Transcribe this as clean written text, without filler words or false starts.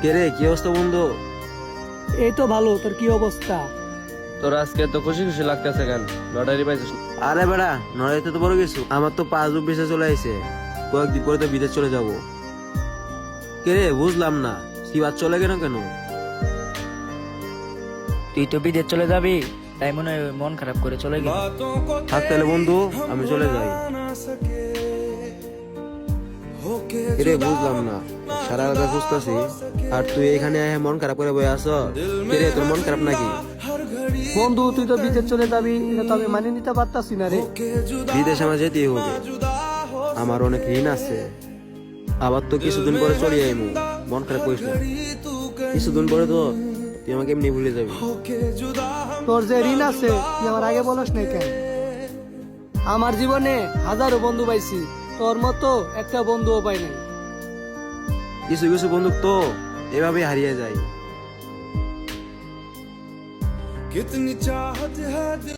কে রে, কি অবস্থা বন্ধু? এই তো ভালো। তোর কি অবস্থা? তোর আজকে তো খুশি খুশি লাগতেছে কেন? লটারি পাইছিস? আরে বেড়া, নড়াইতে তো বড় কিছু, আমার তো পাসবুক বেঁচে চলে আইছে। কয়েকদিন পরে তো বিদেশ চলে যাব। কে রে, বুঝলাম না, সিবাদ চলে কেন কেন? তুই তো বিদেশ চলে যাবি, তাই মনে হয় মন খারাপ করে চলে গেল। থাক তাহলে বন্ধু, আমি চলে যাই। কে রে, বুঝলাম না, সারা রাত খুঁজতেছি আর তুই এখানে মন খারাপ করে বয়ে আস। কে রে, তোর মন খারাপ নাকি? বন্ধু, তুই তো বিদেশ চলে যাবি, এটা তো আমি মানিয়ে নিতে পারতাছি না রে। বিদেশ আমার যেতেই হবে, আমার অনেক ঋণ আছে। আবার তো কিছুদিন পরে চলে আইমু, মন খারাপ করিস না। কিছুদিন পরে তো তুই আমাকে এমনি ভুলে যাবি। তোর যে ঋণ আছে তুই আমার আগে বলস নাই কেন? আমার জীবনে হাজারো বন্ধু পাইছি, তোর মতো একটা বন্ধুও পাই নাই। কিছু কিছু বন্দুক তো এভাবে হারিয়ে যায়।